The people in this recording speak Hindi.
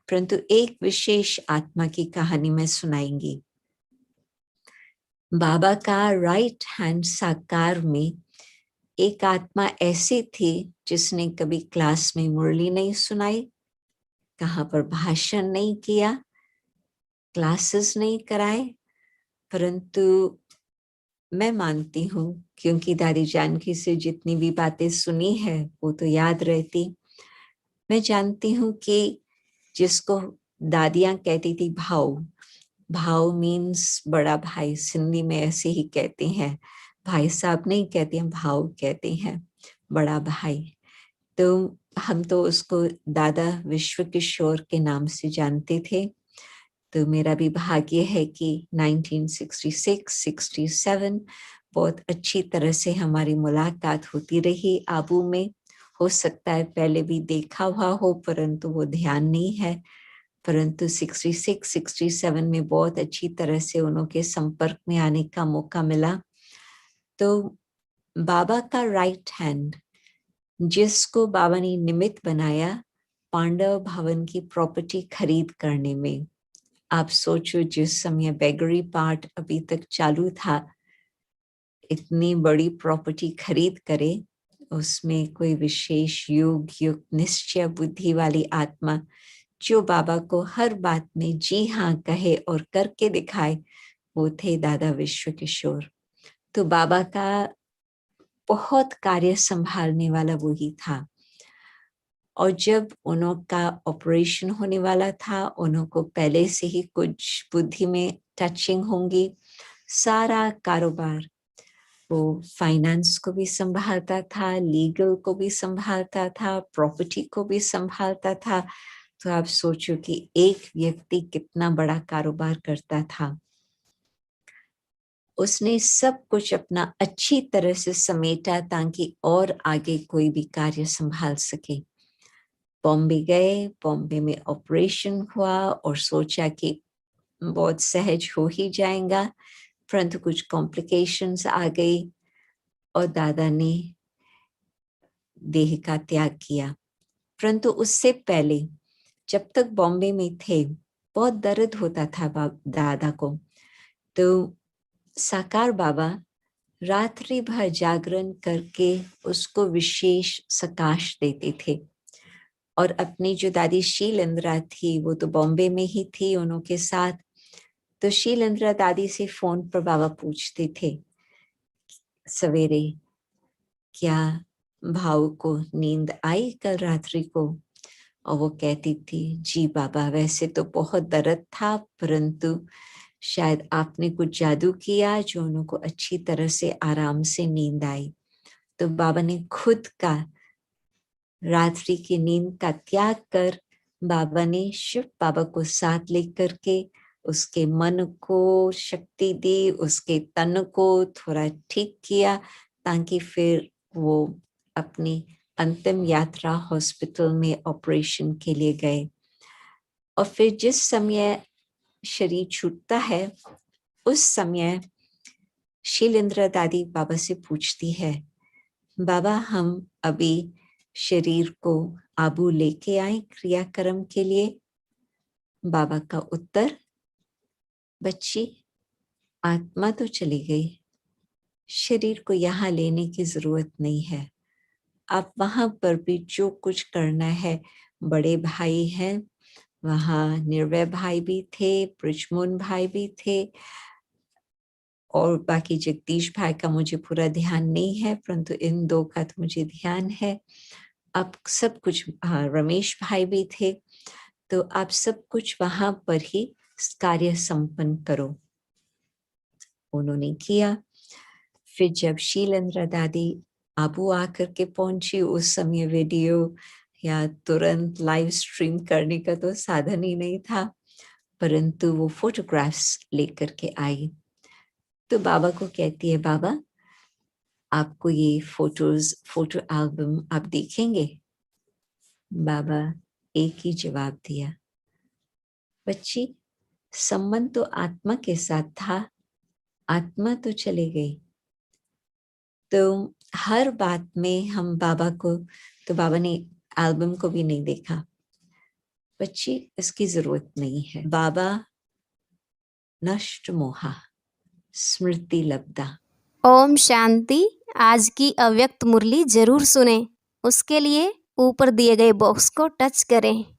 परंतु एक विशेष आत्मा की कहानी मैं सुनाएंगी। बाबा का राइट हैंड साकार में एक आत्मा ऐसी थी जिसने कभी क्लास में मुरली नहीं सुनाई, कहाँ पर भाषण नहीं किया, क्लासेस नहीं कराए, परंतु मैं मानती हूँ क्योंकि दादी जानकी से जितनी भी बातें सुनी है वो तो याद रहती। मैं जानती हूँ कि जिसको दादियाँ कहती थी भाव, भाव मीन्स बड़ा भाई, सिंधी में ऐसे ही कहते हैं, भाई साहब नहीं कहते हैं, भाव कहते हैं, बड़ा भाई। तो हम तो उसको दादा विश्व किशोर के नाम से जानते थे। तो मेरा भी भाग्य है कि 1966-67 बहुत अच्छी तरह से हमारी मुलाकात होती रही आबू में। हो सकता है पहले भी देखा हुआ हो परंतु वो ध्यान नहीं है, परंतु 66-67 में बहुत अच्छी तरह से उनके संपर्क में आने का मौका मिला। तो बाबा का राइट हैंड जिसको बाबा ने निमित्त बनाया पांडव भवन की प्रॉपर्टी खरीद करने में। आप सोचो जिस समय बेगरी पार्ट अभी तक चालू था, इतनी बड़ी प्रॉपर्टी खरीद करे, उसमें कोई विशेष योग युक्त निश्चय बुद्धि वाली आत्मा जो बाबा को हर बात में जी हाँ कहे और करके दिखाए, वो थे दादा विश्व किशोर। तो बाबा का बहुत कार्य संभालने वाला वो ही था। और जब उनका ऑपरेशन होने वाला था, उनको पहले से ही कुछ बुद्धि में टचिंग होंगी, सारा कारोबार वो फाइनेंस को भी संभालता था, लीगल को भी संभालता था, प्रॉपर्टी को भी संभालता था। तो आप सोचो कि एक व्यक्ति कितना बड़ा कारोबार करता था। उसने सब कुछ अपना अच्छी तरह से समेटा ताकि और आगे कोई भी कार्य संभाल सके। बॉम्बे गए, बॉम्बे में ऑपरेशन हुआ और सोचा कि बहुत सहज हो ही जाएगा, परंतु कुछ कॉम्प्लिकेशंस आ गई और दादा ने देह का त्याग किया। परंतु उससे पहले जब तक बॉम्बे में थे बहुत दर्द होता था दादा को। तो साकार बाबा रात्रि भर जागरण करके उसको विशेष सकाश देते थे। और अपनी जो दादी शील इंद्रा थी वो तो बॉम्बे में ही थी उनके साथ। तो शील इंद्रा दादी से फोन पर बाबा पूछते थे सवेरे, क्या भाव को नींद आई कल रात्रि को? और वो कहती थी, जी बाबा वैसे तो बहुत दर्द था परंतु शायद आपने कुछ जादू किया जो उनको अच्छी तरह से आराम से नींद आई। तो बाबा ने खुद का रात्रि की नींद का त्याग कर बाबा ने शिव बाबा को साथ लेकर के उसके मन को शक्ति दी, उसके तन को थोड़ा ठीक किया ताकि फिर वो अपनी अंतिम यात्रा हॉस्पिटल में ऑपरेशन के लिए गए। और फिर जिस समय शरीर छूटता है उस समय शीलेंद्र दादी बाबा से पूछती है, बाबा हम अभी शरीर को आबू लेके आए क्रियाक्रम के लिए? बाबा का उत्तर, बच्ची आत्मा तो चली गई, शरीर को यहाँ लेने की जरूरत नहीं है। आप वहां पर भी जो कुछ करना है, बड़े भाई हैं वहाँ, निर्भय भाई भी थे, ब्रिजमोहन भाई भी थे और बाकी जगदीश भाई का मुझे पूरा ध्यान नहीं है परंतु इन दो का तो मुझे ध्यान है। आप सब कुछ, हाँ रमेश भाई भी थे, तो आप सब कुछ वहां पर ही कार्य संपन्न करो। उन्होंने किया। फिर जब शीलेंद्र दादी आबू आकर के पहुंची, उस समय वीडियो या तुरंत लाइव स्ट्रीम करने का तो साधन ही नहीं था, परंतु वो फोटोग्राफ्स लेकर के आई। तो बाबा को कहती है, बाबा आपको ये फोटो एल्बम आप देखेंगे? बाबा एक ही जवाब दिया, बच्ची संबंध तो आत्मा के साथ था, आत्मा तो चली गई। तो हर बात में हम बाबा को, तो बाबा ने एल्बम को भी नहीं देखा, बच्ची इसकी जरूरत नहीं है। बाबा नष्ट मोहा स्मृति लब्धा। ओम शांति। आज की अव्यक्त मुरली जरूर सुने। उसके लिए ऊपर दिए गए बॉक्स को टच करें।